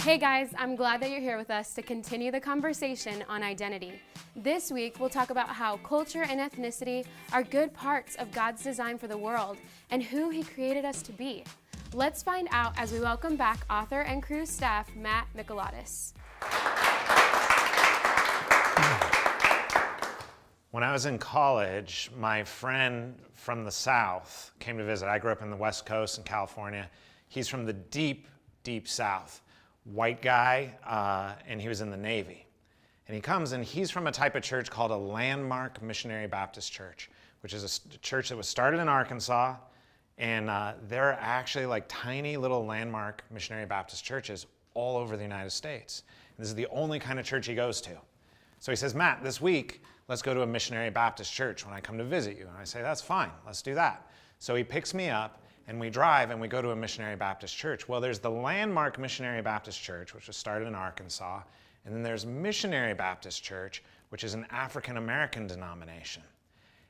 Hey guys, I'm glad that you're here with us to continue the conversation on identity. This week, we'll talk about how culture and ethnicity are good parts of God's design for the world and who He created us to be. Let's find out as we welcome back author and crew staff, Matt Mikalatos. When I was in college, my friend from the South came to visit. I grew up in the West Coast in California. He's from the deep, deep South. White guy, and he was in the Navy. And he comes and he's from a type of church called a Landmark Missionary Baptist Church, which is a church that was started in Arkansas. And there are actually like tiny little Landmark Missionary Baptist churches all over the United States. And this is the only kind of church he goes to. So he says, Matt, this week, let's go to a Missionary Baptist church when I come to visit you. And I say, that's fine, let's do that. So he picks me up and we drive and we go to a Missionary Baptist church. Well, there's the Landmark Missionary Baptist Church, which was started in Arkansas. And then there's Missionary Baptist Church, which is an African-American denomination.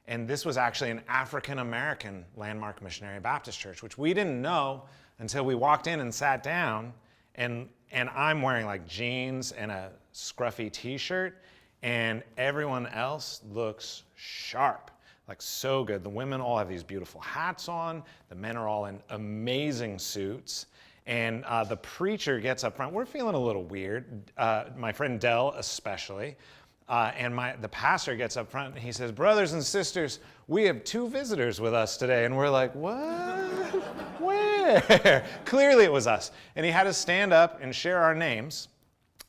And this was actually an African-American Landmark Missionary Baptist Church, which we didn't know until we walked in and sat down. And I'm wearing like jeans and a scruffy t-shirt, and everyone else looks sharp. Like so good. The women all have these beautiful hats on. The men are all in amazing suits. And the preacher gets up front. We're feeling a little weird, my friend Dell especially. And the pastor gets up front and he says, brothers and sisters, we have 2 visitors with us today. And we're like, what? Where? Clearly it was us. And he had us stand up and share our names.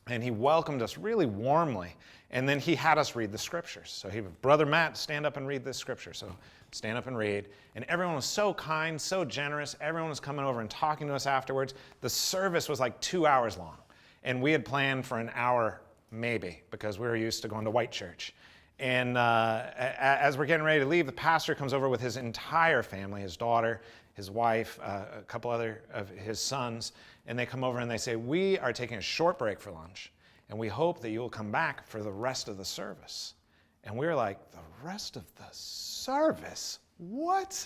And he welcomed us really warmly. And then he had us read the scriptures. So he would, Brother Matt, stand up and read this scripture. So stand up and read. And everyone was so kind, so generous. Everyone was coming over and talking to us afterwards. The service was like 2 hours long. And we had planned for an hour maybe because we were used to going to white church. And as we're getting ready to leave, the pastor comes over with his entire family, his daughter, his wife, a couple other of his sons. And they come over and they say, we are taking a short break for lunch. And we hope that you'll come back for the rest of the service. And we were like, the rest of the service? What?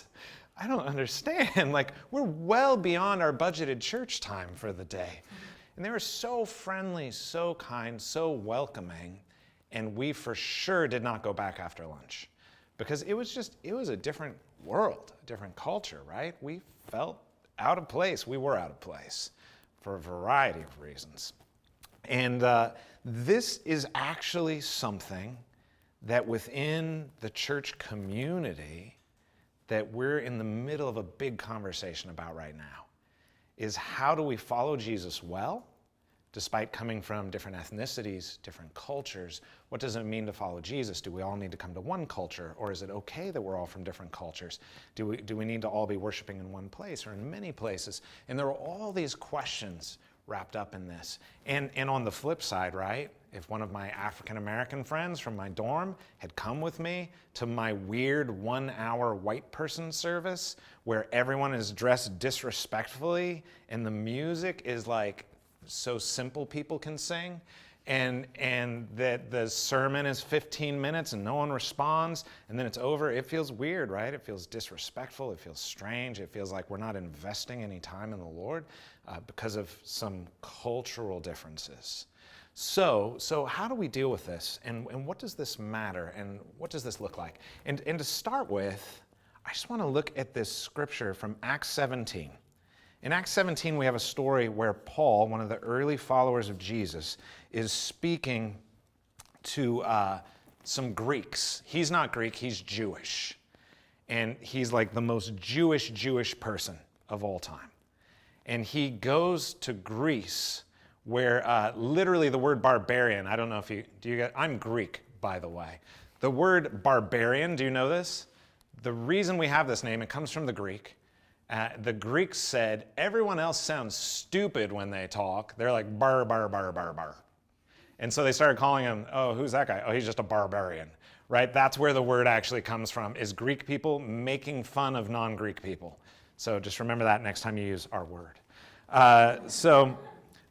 I don't understand. Like, we're well beyond our budgeted church time for the day. And they were so friendly, so kind, so welcoming. And we for sure did not go back after lunch. Because it was a different world, a different culture, right? We felt out of place. We were out of place for a variety of reasons. And this is actually something that within the church community that we're in the middle of a big conversation about right now, is how do we follow Jesus well, despite coming from different ethnicities, different cultures? What does it mean to follow Jesus? Do we all need to come to one culture, or is it okay that we're all from different cultures? Do we need to all be worshiping in one place or in many places? And there are all these questions wrapped up in this. And on the flip side, right, if one of my African-American friends from my dorm had come with me to my weird 1-hour white person service where everyone is dressed disrespectfully and the music is like so simple people can sing, and that the sermon is 15 minutes and no one responds, and then it's over, it feels weird, right? It feels disrespectful, it feels strange, it feels like we're not investing any time in the Lord because of some cultural differences. So how do we deal with this, and what does this matter, and what does this look like? And to start with, I just want to look at this scripture from Acts 17. In Acts 17, we have a story where Paul, one of the early followers of Jesus, is speaking to some Greeks. He's not Greek, he's Jewish. And he's like the most Jewish person of all time. And he goes to Greece, where literally the word barbarian, I don't know if I'm Greek, by the way. The word barbarian, do you know this? The reason we have this name, it comes from the Greek. The Greeks said, everyone else sounds stupid when they talk. They're like, bar, bar, bar, bar, bar. And so they started calling him, oh, who's that guy? Oh, he's just a barbarian, right? That's where the word actually comes from, is Greek people making fun of non-Greek people. So just remember that next time you use our word. So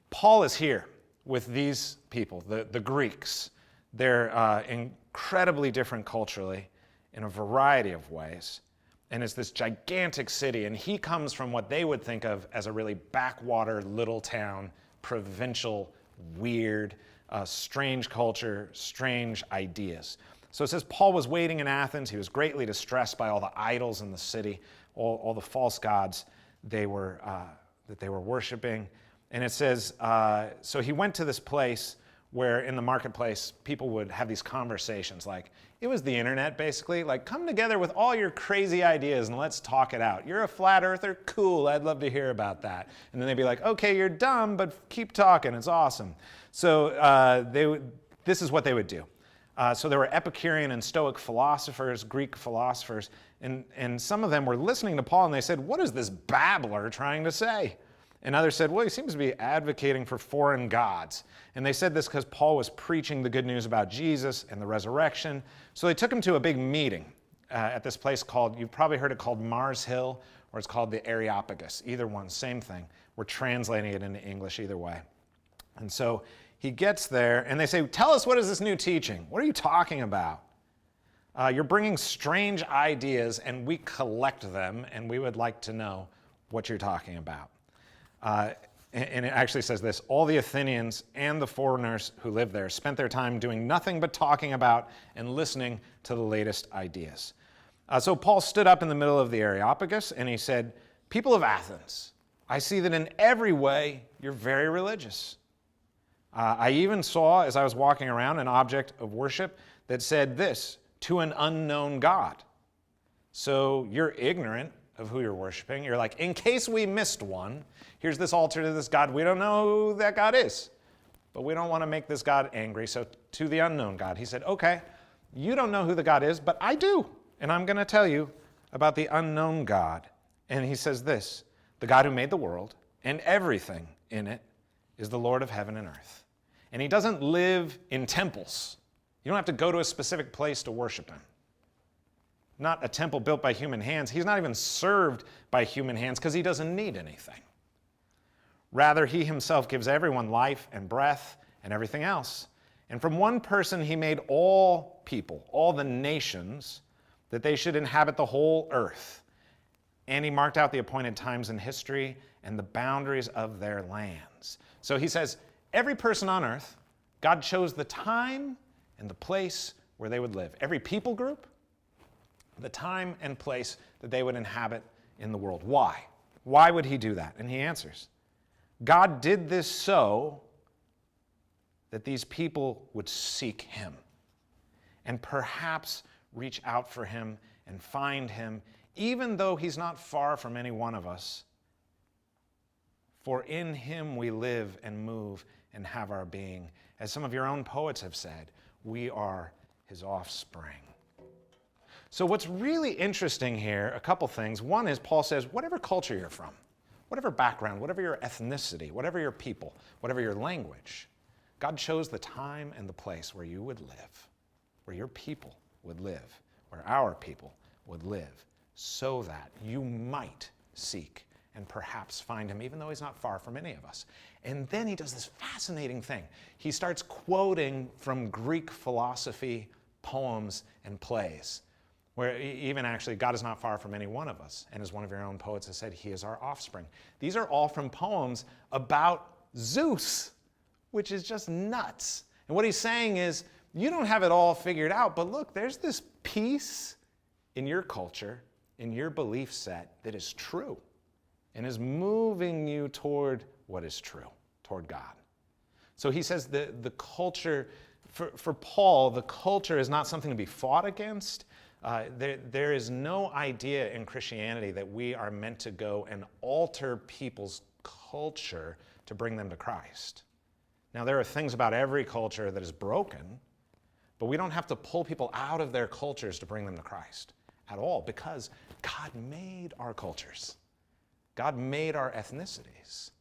Paul is here with these people, the Greeks. They're incredibly different culturally in a variety of ways. And it's this gigantic city, and he comes from what they would think of as a really backwater little town provincial, weird, strange culture, strange ideas. So it says Paul was waiting in Athens. He was greatly distressed by all the idols in the city, all the false gods that they were worshiping. And it says, so he went to this place where in the marketplace, people would have these conversations like, it was the internet basically, like come together with all your crazy ideas and let's talk it out. You're a flat earther? Cool, I'd love to hear about that. And then they'd be like, okay, you're dumb, but keep talking, it's awesome. So this is what they would do. So there were Epicurean and Stoic philosophers, Greek philosophers, and some of them were listening to Paul and they said, what is this babbler trying to say? And others said, well, he seems to be advocating for foreign gods. And they said this because Paul was preaching the good news about Jesus and the resurrection. So they took him to a big meeting at this place called, you've probably heard it called Mars Hill, or it's called the Areopagus. Either one, same thing. We're translating it into English either way. And so he gets there, and they say, tell us, what is this new teaching? What are you talking about? You're bringing strange ideas, and we collect them, and we would like to know what you're talking about. And it actually says this, all the Athenians and the foreigners who lived there spent their time doing nothing but talking about and listening to the latest ideas. So Paul stood up in the middle of the Areopagus and he said, people of Athens, I see that in every way you're very religious. I even saw, as I was walking around, an object of worship that said this, to an unknown God. So you're ignorant of who you're worshiping. You're like, in case we missed one, here's this altar to this God. We don't know who that God is, but we don't want to make this God angry. So to the unknown God, he said, okay, you don't know who the God is, but I do. And I'm going to tell you about the unknown God. And he says this, the God who made the world and everything in it is the Lord of heaven and earth. And he doesn't live in temples. You don't have to go to a specific place to worship him. Not a temple built by human hands. He's not even served by human hands because he doesn't need anything. Rather, he himself gives everyone life and breath and everything else. And from one person he made all people, all the nations, that they should inhabit the whole earth. And he marked out the appointed times in history and the boundaries of their lands. So he says, every person on earth, God chose the time and the place where they would live. Every people group, the time and place that they would inhabit in the world. Why? Why would he do that? And he answers, God did this so that these people would seek him and perhaps reach out for him and find him, even though he's not far from any one of us. For in him we live and move and have our being. As some of your own poets have said, we are his offspring. So what's really interesting here, a couple things. One is Paul says, whatever culture you're from, whatever background, whatever your ethnicity, whatever your people, whatever your language, God chose the time and the place where you would live, where your people would live, where our people would live, so that you might seek and perhaps find him, even though he's not far from any of us. And then he does this fascinating thing. He starts quoting from Greek philosophy, poems, and plays, where even actually God is not far from any one of us. And as one of your own poets has said, he is our offspring. These are all from poems about Zeus, which is just nuts. And what he's saying is, you don't have it all figured out, but look, there's this piece in your culture, in your belief set that is true and is moving you toward what is true, toward God. So he says the culture, for Paul, the culture is not something to be fought against. There is no idea in Christianity that we are meant to go and alter people's culture to bring them to Christ. Now, there are things about every culture that is broken, but we don't have to pull people out of their cultures to bring them to Christ at all, because God made our cultures. God made our ethnicities.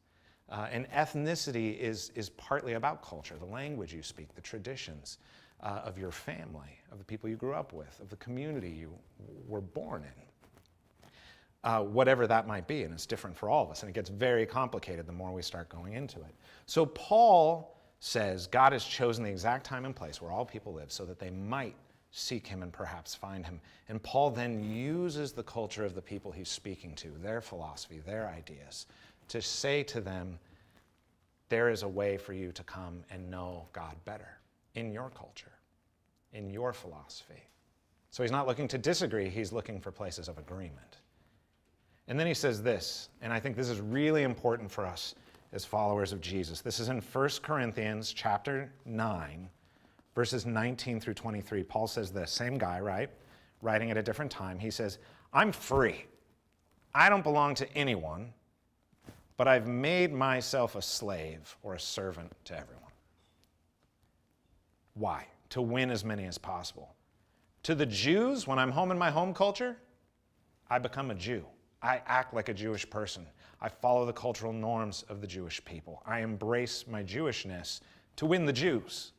And ethnicity is partly about culture, the language you speak, the traditions of your family, of the people you grew up with, of the community you were born in. Whatever that might be, and it's different for all of us, and it gets very complicated the more we start going into it. So Paul says God has chosen the exact time and place where all people live so that they might seek him and perhaps find him. And Paul then uses the culture of the people he's speaking to, their philosophy, their ideas, to say to them, there is a way for you to come and know God better in your culture, in your philosophy. So he's not looking to disagree, he's looking for places of agreement. And then he says this, and I think this is really important for us as followers of Jesus. This is in 1 Corinthians chapter 9, verses 19 through 23. Paul says this, same guy, right? Writing at a different time. He says, I'm free. I don't belong to anyone, but I've made myself a slave or a servant to everyone. Why? To win as many as possible. To the Jews, when I'm home in my home culture, I become a Jew. I act like a Jewish person. I follow the cultural norms of the Jewish people. I embrace my Jewishness to win the Jews.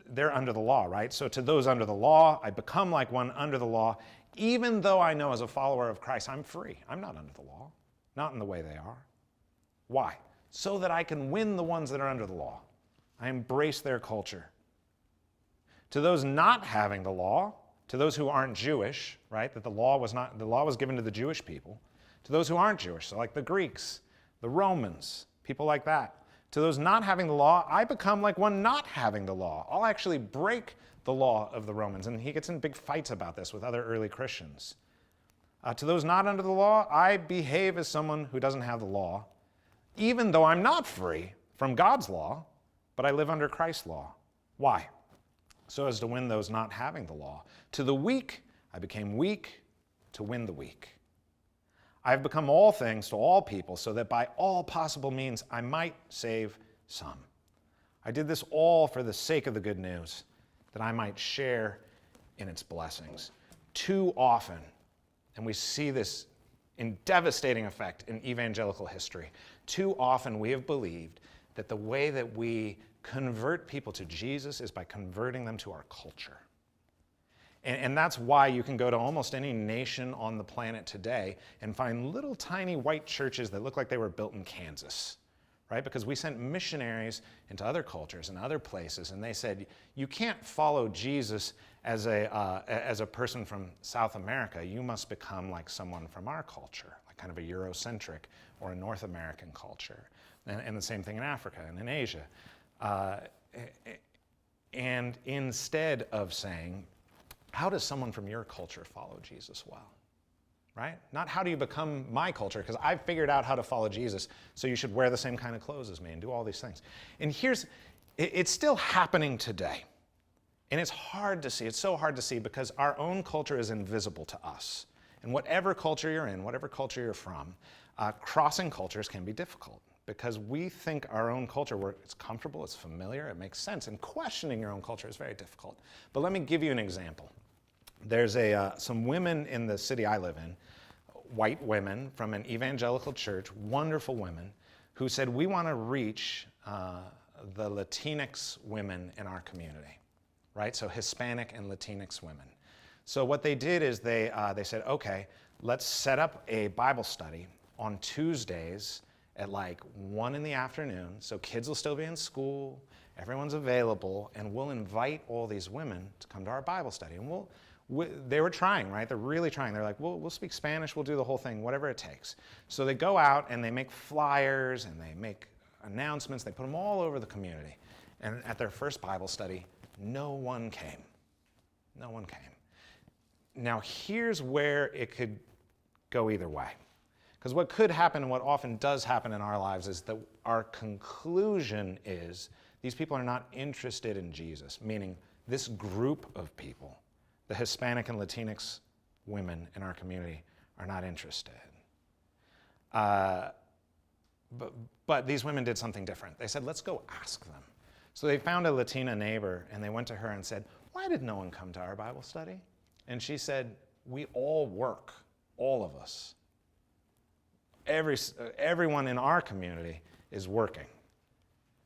They're under the law, right? So to those under the law, I become like one under the law, even though I know as a follower of Christ, I'm free. I'm not under the law, not in the way they are. Why? So that I can win the ones that are under the law. I embrace their culture. To those not having the law, to those who aren't Jewish, right? That the law was given to the Jewish people. To those who aren't Jewish, so like the Greeks, the Romans, people like that. To those not having the law, I become like one not having the law. I'll actually break the law of the Romans. And he gets in big fights about this with other early Christians. To those not under the law, I behave as someone who doesn't have the law, even though I'm not free from God's law, but I live under Christ's law. Why? So as to win those not having the law. To the weak, I became weak to win the weak. I have become all things to all people, so that by all possible means I might save some. I did this all for the sake of the good news, that I might share in its blessings. Too often, and we see this in devastating effect in evangelical history, too often we have believed that the way that we convert people to Jesus is by converting them to our culture. And that's why you can go to almost any nation on the planet today and find little tiny white churches that look like they were built in Kansas, right? Because we sent missionaries into other cultures and other places, and they said, you can't follow Jesus as a person from South America. You must become like someone from our culture, like kind of a Eurocentric or a North American culture. And the same thing in Africa and in Asia. And instead of saying, how does someone from your culture follow Jesus well? Right? Not how do you become my culture, because I've figured out how to follow Jesus, so you should wear the same kind of clothes as me and do all these things. And it's still happening today. And it's hard to see. It's so hard to see because our own culture is invisible to us. And whatever culture you're in, whatever culture you're from, crossing cultures can be difficult because we think our own culture, it's comfortable, it's familiar, it makes sense. And questioning your own culture is very difficult. But let me give you an example. There's some women in the city I live in, white women from an evangelical church, wonderful women, who said, we want to reach the Latinx women in our community, right? So Hispanic and Latinx women. So what they did is they said, okay, let's set up a Bible study on Tuesdays at like 1 in the afternoon, so kids will still be in school, everyone's available, and we'll invite all these women to come to our Bible study. And they were trying, right? They're really trying. They're like, we'll speak Spanish, we'll do the whole thing, whatever it takes. So they go out and they make flyers and they make announcements, they put them all over the community. And at their first Bible study, no one came. No one came. Now here's where it could go either way. Because what could happen, and what often does happen in our lives, is that our conclusion is these people are not interested in Jesus, meaning this group of people, the Hispanic and Latinx women in our community, are not interested. But these women did something different. They said, let's go ask them. So they found a Latina neighbor, and they went to her and said, why did no one come to our Bible study? And she said, we all work, all of us. Everyone in our community is working.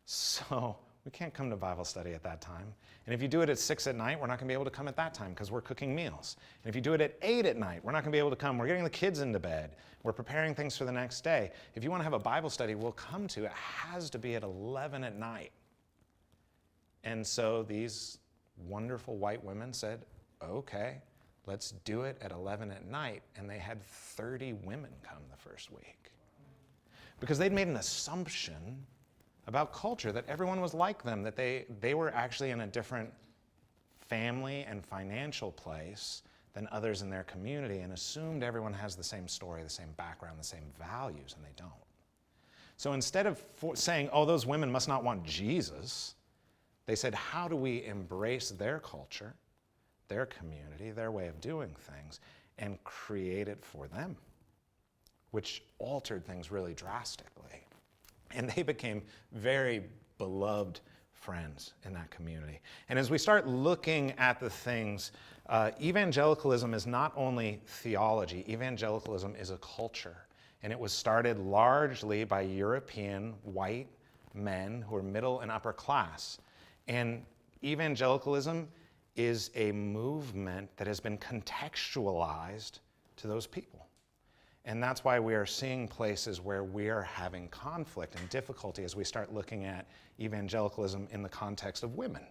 So we can't come to Bible study at that time. And if you do it at 6 at night, we're not going to be able to come at that time because we're cooking meals. And if you do it at 8 at night, we're not going to be able to come. We're getting the kids into bed. We're preparing things for the next day. If you want to have a Bible study, we'll come to. It has to be at 11 at night. And so these wonderful white women said, okay, let's do it at 11 at night. And they had 30 women come the first week. because they'd made an assumption about culture, that everyone was like them, that they were actually in a different family and financial place than others in their community, and assumed everyone has the same story, the same background, the same values, and they don't. So instead of saying, oh, those women must not want Jesus, they said, how do we embrace their culture, their community, their way of doing things, and create it for them? Which altered things really drastically. And they became very beloved friends in that community. And as we start looking at the things, evangelicalism is not only theology, evangelicalism is a culture. And it was started largely by European white men who are middle and upper class. And evangelicalism is a movement that has been contextualized to those people. And that's why we are seeing places where we are having conflict and difficulty as we start looking at evangelicalism in the context of women,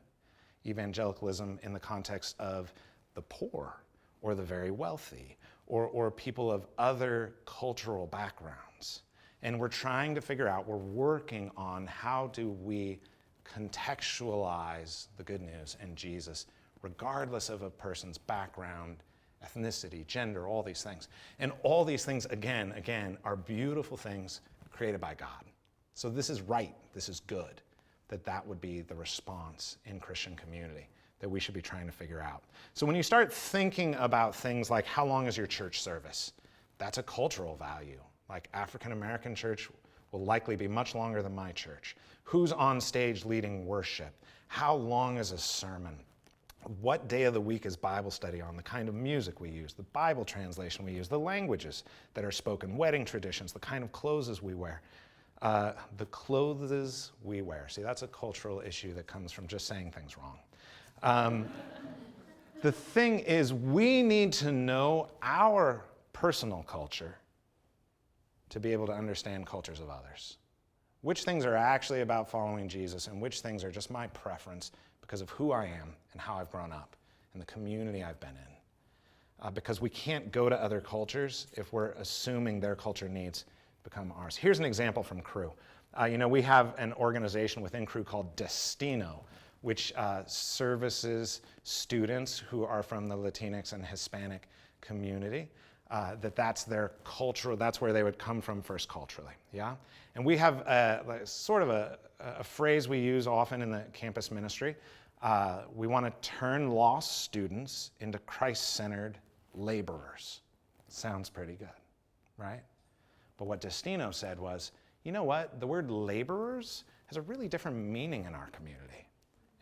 evangelicalism in the context of the poor or the very wealthy, or people of other cultural backgrounds. And we're trying to figure out, we're working on how do we contextualize the good news and Jesus, regardless of a person's background, ethnicity, gender, all these things. And all these things, again, are beautiful things created by God. So this is right, this is good, that would be the response in Christian community that we should be trying to figure out. So when you start thinking about things like how long is your church service, that's a cultural value. Like African American church will likely be much longer than my church. Who's on stage leading worship? How long is a sermon? What day of the week is Bible study on? The kind of music we use, the Bible translation we use, the languages that are spoken, wedding traditions, the kind of clothes we wear. The clothes we wear. See, that's a cultural issue that comes from just saying things wrong. The thing is, we need to know our personal culture to be able to understand cultures of others. Which things are actually about following Jesus and which things are just my preference because of who I am and how I've grown up and the community I've been in. Because we can't go to other cultures if we're assuming their culture needs become ours. Here's an example from Cru. We have an organization within Cru called Destino, which services students who are from the Latinx and Hispanic community. That's their culture, that's where they would come from first culturally, yeah? And we have a phrase we use often in the campus ministry. We want to turn lost students into Christ-centered laborers. Sounds pretty good, right? But what Destino said was, you know what? The word laborers has a really different meaning in our community.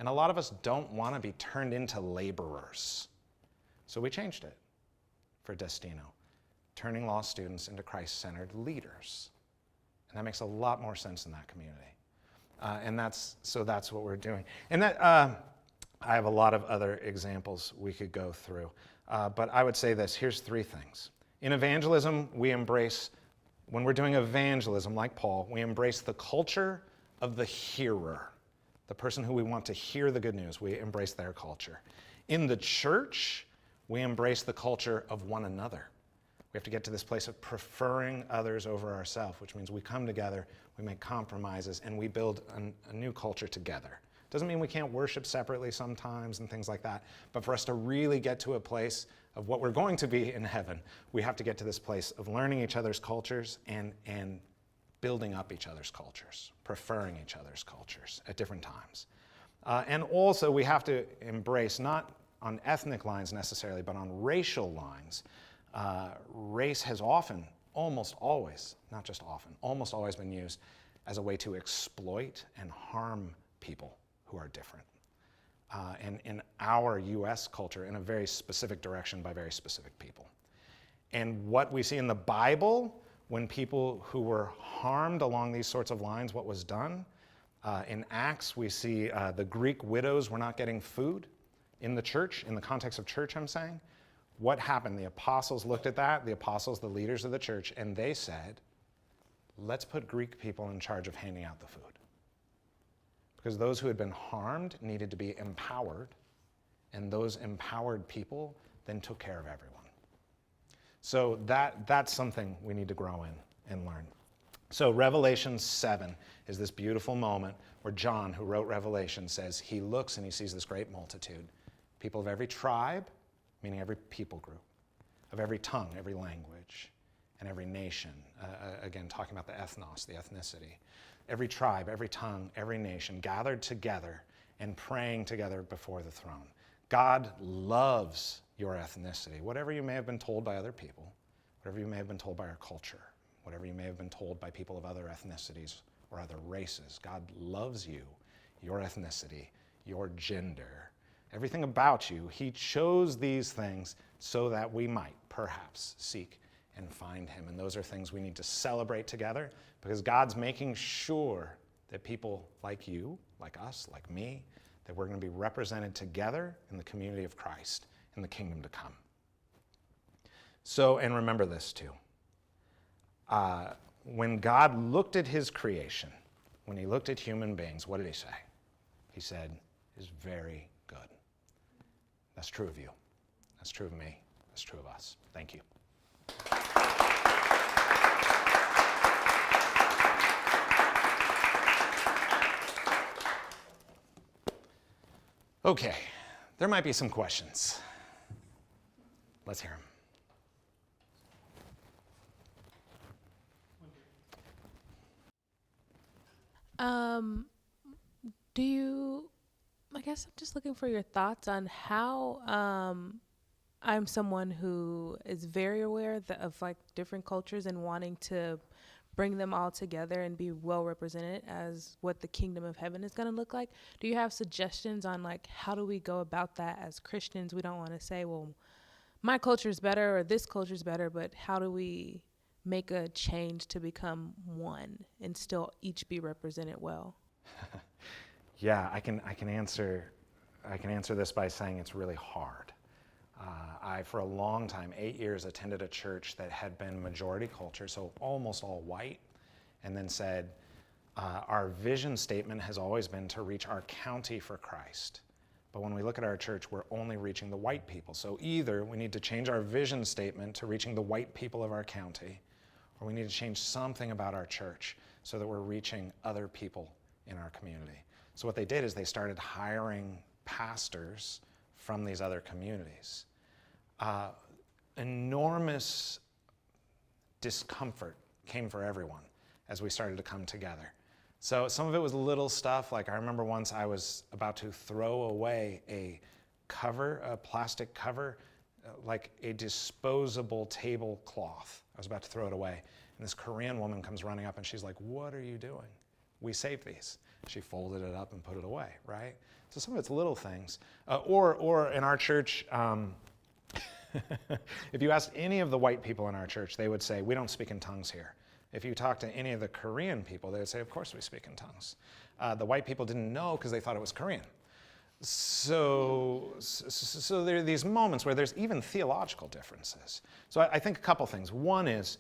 And a lot of us don't want to be turned into laborers. So we changed it for Destino, turning lost students into Christ-centered leaders. And that makes a lot more sense in that community. And that's what we're doing. And that I have a lot of other examples we could go through. But I would say this, here's 3 things. In evangelism, when we're doing evangelism, like Paul, we embrace the culture of the hearer, the person who we want to hear the good news. We embrace their culture. In the church, we embrace the culture of one another. We have to get to this place of preferring others over ourselves, which means we come together, we make compromises, and we build a new culture together. Doesn't mean we can't worship separately sometimes and things like that, but for us to really get to a place of what we're going to be in heaven, we have to get to this place of learning each other's cultures and building up each other's cultures, preferring each other's cultures at different times. And also we have to embrace, not on ethnic lines necessarily, but on racial lines. Race has often, almost always, not just often, almost always been used as a way to exploit and harm people who are different. And in our U.S. culture, in a very specific direction by very specific people. And what we see in the Bible, when people who were harmed along these sorts of lines, what was done, in Acts we see the Greek widows were not getting food in the church, in the context of church I'm saying. What happened? The apostles looked at that, the apostles, the leaders of the church, and they said, let's put Greek people in charge of handing out the food. Because those who had been harmed needed to be empowered, and those empowered people then took care of everyone. So that's something we need to grow in and learn. So Revelation 7 is this beautiful moment where John, who wrote Revelation, says he looks and he sees this great multitude, people of every tribe, meaning every people group, of every tongue, every language, and every nation. Again, talking about the ethnos, the ethnicity. Every tribe, every tongue, every nation gathered together and praying together before the throne. God loves your ethnicity, whatever you may have been told by other people, whatever you may have been told by our culture, whatever you may have been told by people of other ethnicities or other races. God loves you, your ethnicity, your gender, everything about you. He chose these things so that we might perhaps seek and find him. And those are things we need to celebrate together, because God's making sure that people like you, like us, like me, that we're going to be represented together in the community of Christ in the kingdom to come. So, and remember this too. When God looked at his creation, when he looked at human beings, what did he say? He said, "It is very good." That's true of you. That's true of me. That's true of us. Thank you. Okay, there might be some questions. Let's hear them. I guess I'm just looking for your thoughts on how I'm someone who is very aware of like different cultures and wanting to bring them all together and be well represented as what the kingdom of heaven is going to look like. Do you have suggestions on like how do we go about that as Christians? We don't want to say, well, my culture is better or this culture is better, but how do we make a change to become one and still each be represented well? Yeah, I can answer this by saying it's really hard. I, for a long time, 8 years, attended a church that had been majority culture, so almost all white, and then said, our vision statement has always been to reach our county for Christ. But when we look at our church, we're only reaching the white people. So either we need to change our vision statement to reaching the white people of our county, or we need to change something about our church so that we're reaching other people in our community. So what they did is they started hiring pastors from these other communities. Enormous discomfort came for everyone as we started to come together. So some of it was little stuff, like I remember once I was about to throw away a plastic cover, like a disposable tablecloth. I was about to throw it away. And this Korean woman comes running up and she's like, "What are you doing? We saved these." She folded it up and put it away, right? So some of it's little things. Or in our church, if you asked any of the white people in our church, they would say, "We don't speak in tongues here." If you talk to any of the Korean people, they would say, "Of course we speak in tongues." The white people didn't know because they thought it was Korean. So there are these moments where there's even theological differences. So I think a couple things. One is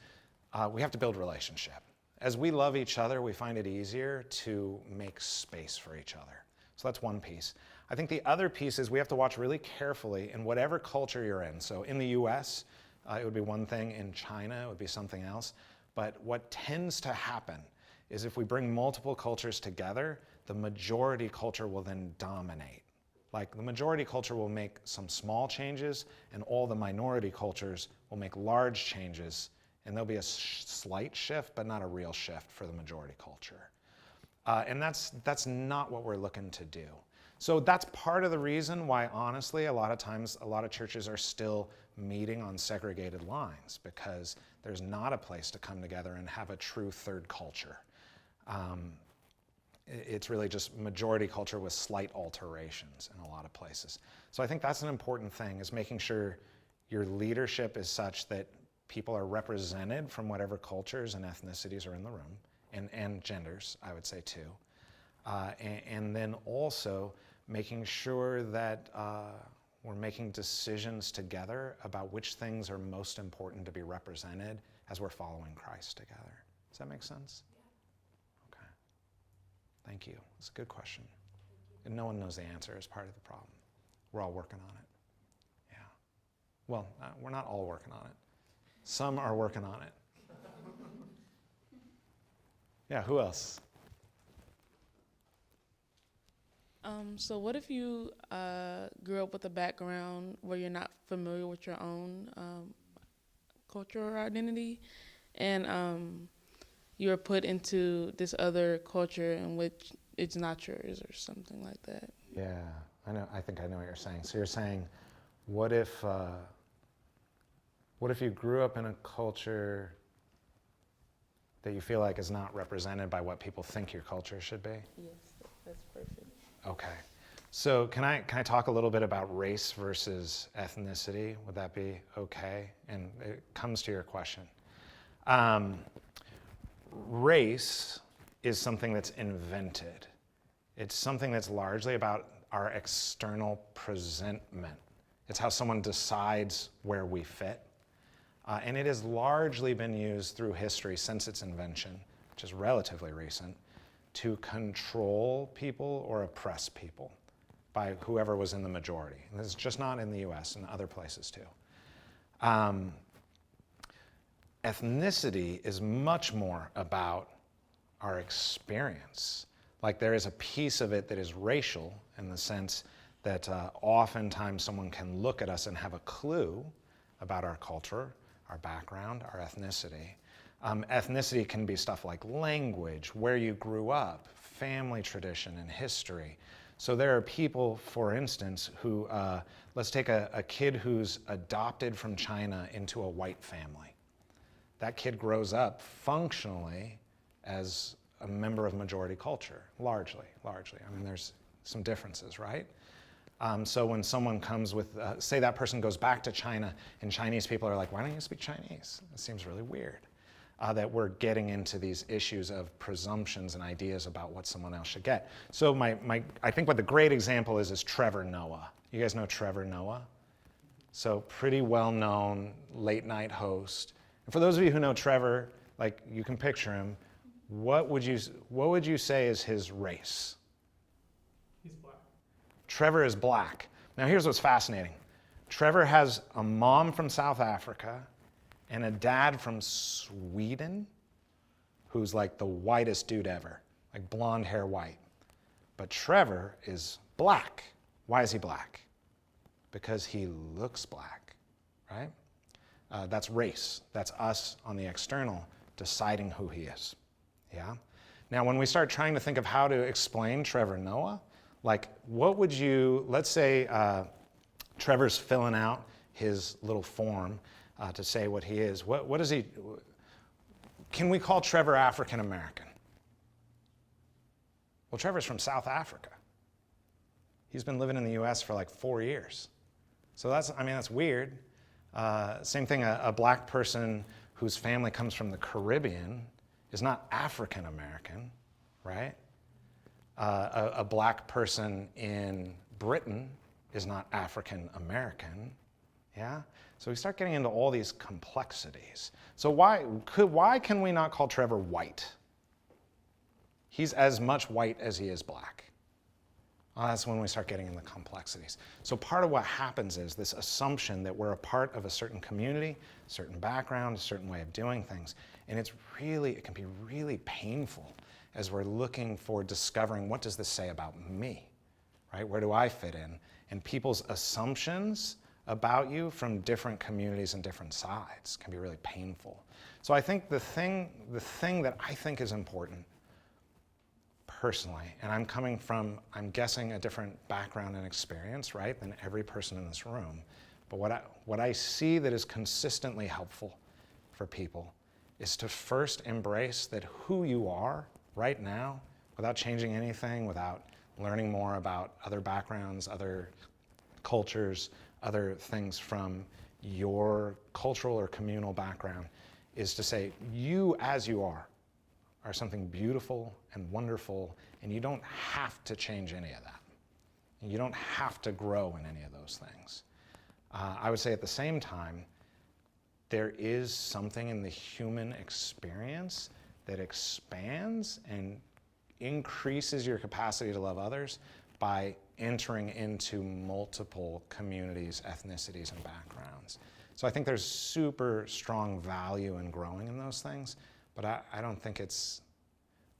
we have to build relationship. As we love each other, we find it easier to make space for each other. So that's one piece. I think the other piece is we have to watch really carefully in whatever culture you're in. So in the US, it would be one thing. In China, it would be something else. But what tends to happen is if we bring multiple cultures together, the majority culture will then dominate. Like the majority culture will make some small changes, and all the minority cultures will make large changes, and there'll be a slight shift, but not a real shift for the majority culture. And that's not what we're looking to do. So that's part of the reason why, honestly, a lot of times, a lot of churches are still meeting on segregated lines, because there's not a place to come together and have a true third culture. It's really just majority culture with slight alterations in a lot of places. So I think that's an important thing, is making sure your leadership is such that people are represented from whatever cultures and ethnicities are in the room, and genders, I would say too. And then also making sure that we're making decisions together about which things are most important to be represented as we're following Christ together. Does that make sense? Yeah. Okay. Thank you. It's a good question. And no one knows the answer is part of the problem. We're all working on it. Yeah. Well, we're not all working on it. Some are working on it. Yeah, who else? So what if you grew up with a background where you're not familiar with your own culture or identity, and you were put into this other culture in which it's not yours or something like that? Yeah, I know. I think I know what you're saying. So you're saying, what if you grew up in a culture that you feel like is not represented by what people think your culture should be? Yes, that's perfect. Okay. So can I talk a little bit about race versus ethnicity? Would that be okay? And it comes to your question. Race is something that's invented. It's something that's largely about our external presentment. It's how someone decides where we fit. And it has largely been used through history since its invention, which is relatively recent, to control people or oppress people by whoever was in the majority. And this is just not in the US, and other places too. Ethnicity is much more about our experience. Like, there is a piece of it that is racial in the sense that oftentimes someone can look at us and have a clue about our culture, our background, our ethnicity. Ethnicity can be stuff like language, where you grew up, family tradition, and history. So there are people, for instance, who, let's take a kid who's adopted from China into a white family. That kid grows up functionally as a member of majority culture, largely. I mean, there's some differences, right? So when someone comes with, say that person goes back to China, and Chinese people are like, why don't you speak Chinese? It seems really weird. That we're getting into these issues of presumptions and ideas about what someone else should get. So I think what the great example is Trevor Noah. You guys know Trevor Noah? So pretty well-known late night host. And for those of you who know Trevor, like, you can picture him, what would you say is his race? He's black. Trevor is black. Now here's what's fascinating. Trevor has a mom from South Africa and a dad from Sweden who's like the whitest dude ever, like blonde hair white. But Trevor is black. Why is he black? Because he looks black, right? That's race. That's us on the external deciding who he is. Yeah? Now, when we start trying to think of how to explain Trevor Noah, like, what would you, let's say Trevor's filling out his little form to say what he is. What is he, can we call Trevor African American? Well, Trevor's from South Africa. He's been living in the US for like 4 years. So that's weird. Same thing, a black person whose family comes from the Caribbean is not African American, right? A black person in Britain is not African American, yeah? So we start getting into all these complexities. So why can we not call Trevor white? He's as much white as he is black. That's when we start getting into complexities. So part of what happens is this assumption that we're a part of a certain community, a certain background, a certain way of doing things. And it can be really painful as we're looking for discovering, what does this say about me, right? Where do I fit in? And people's assumptions about you from different communities and different sides can be really painful. So I think the thing that I think is important personally, and I'm guessing a different background and experience, right, than every person in this room. But what I see that is consistently helpful for people is to first embrace that who you are right now, without changing anything, without learning more about other backgrounds, other cultures, other things from your cultural or communal background, is to say, you as you are something beautiful and wonderful, and you don't have to change any of that. You don't have to grow in any of those things. I would say at the same time, there is something in the human experience that expands and increases your capacity to love others by entering into multiple communities, ethnicities, and backgrounds. So I think there's super strong value in growing in those things, but I don't think it's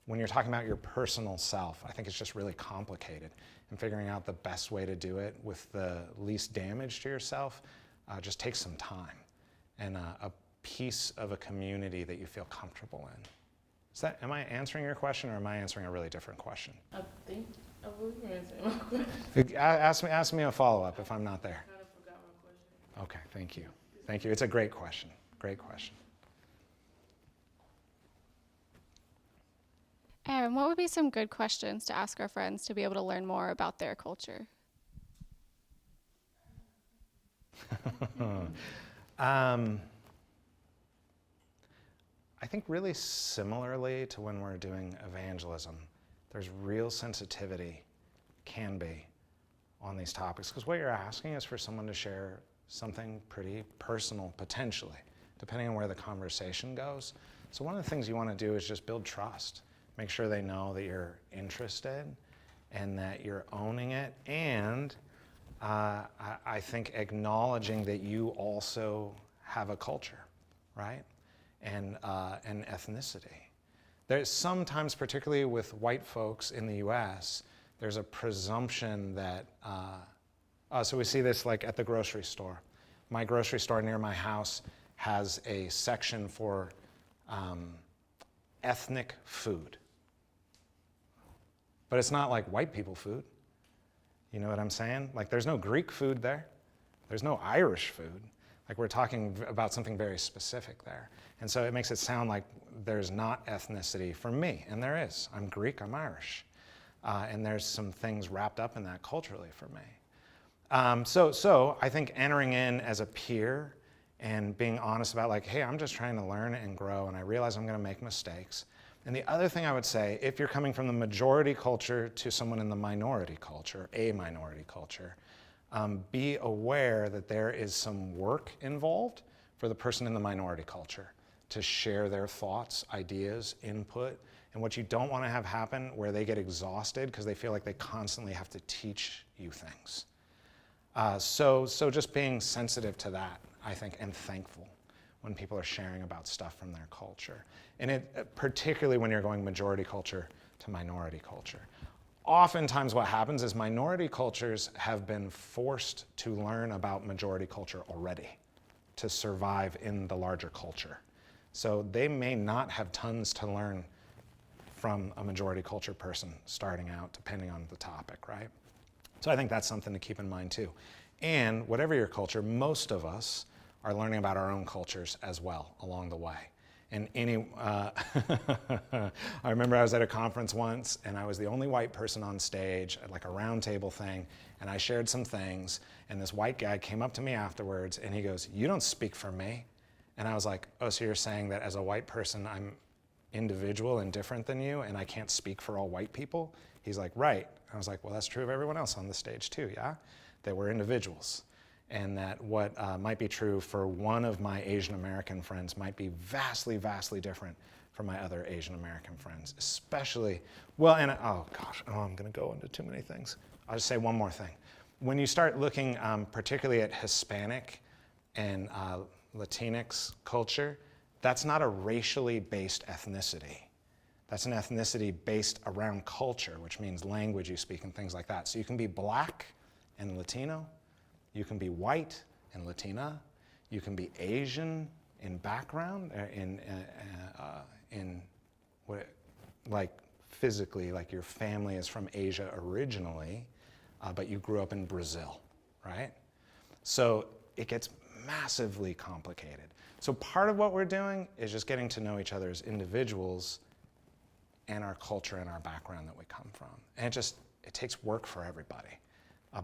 when you're talking about your personal self, I think it's just really complicated. And figuring out the best way to do it with the least damage to yourself just takes some time and a piece of a community that you feel comfortable in. Am I answering your question, or am I answering a really different question? I think I believe you're answering my question. Ask me a follow-up if I'm not there. I kind of forgot my question. Okay, thank you. Thank you. It's a great question. Great question. Aaron, what would be some good questions to ask our friends to be able to learn more about their culture? I think really similarly to when we're doing evangelism, there's real sensitivity, can be, on these topics. Because what you're asking is for someone to share something pretty personal, potentially, depending on where the conversation goes. So one of the things you want to do is just build trust. Make sure they know that you're interested and that you're owning it. And I think acknowledging that you also have a culture, right? And ethnicity. There's sometimes, particularly with white folks in the US, there's a presumption that, so we see this like at the grocery store. My grocery store near my house has a section for ethnic food. But it's not like white people food. You know what I'm saying? Like there's no Greek food there. There's no Irish food. Like we're talking about something very specific there. And so it makes it sound like there's not ethnicity for me, and there is. I'm Greek, I'm Irish. And there's some things wrapped up in that culturally for me. So I think entering in as a peer and being honest about like, hey, I'm just trying to learn and grow, and I realize I'm gonna make mistakes. And the other thing I would say, if you're coming from the majority culture to someone in the minority culture, a minority culture, be aware that there is some work involved for the person in the minority culture to share their thoughts, ideas, input, and what you don't want to have happen where they get exhausted because they feel like they constantly have to teach you things. So just being sensitive to that, I think, and thankful when people are sharing about stuff from their culture. And it, particularly when you're going majority culture to minority culture. Oftentimes what happens is minority cultures have been forced to learn about majority culture already to survive in the larger culture. So they may not have tons to learn from a majority culture person starting out, depending on the topic, right? So I think that's something to keep in mind too. And whatever your culture, most of us are learning about our own cultures as well along the way. And I remember I was at a conference once and I was the only white person on stage at like a round table thing, and I shared some things, and this white guy came up to me afterwards and he goes, "You don't speak for me." And I was like, "Oh, so you're saying that as a white person I'm individual and different than you and I can't speak for all white people?" He's like, "Right." I was like, "Well, that's true of everyone else on the stage too, yeah? That we're individuals. And that what might be true for one of my Asian American friends might be vastly, vastly different from my other Asian American friends, especially, well, and I'm gonna go into too many things. I'll just say one more thing. When you start looking particularly at Hispanic and Latinx culture, that's not a racially based ethnicity. That's an ethnicity based around culture, which means language you speak and things like that. So you can be black and Latino, you can be white and Latina, you can be Asian in background, like physically, like your family is from Asia originally, but you grew up in Brazil, right? So it gets massively complicated. So part of what we're doing is just getting to know each other as individuals and our culture and our background that we come from. And it takes work for everybody.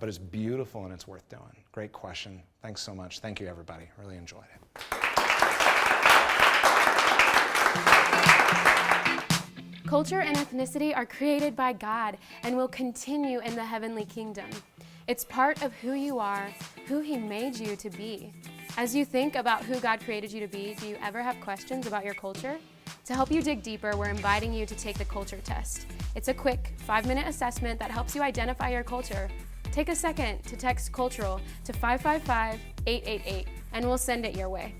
But it's beautiful and it's worth doing. Great question. Thanks so much. Thank you, everybody. Really enjoyed it. Culture and ethnicity are created by God and will continue in the heavenly kingdom. It's part of who you are, who He made you to be. As you think about who God created you to be, do you ever have questions about your culture? To help you dig deeper, we're inviting you to take the culture test. It's a quick 5-minute assessment that helps you identify your culture. Take a second to text cultural to 555-888 and we'll send it your way.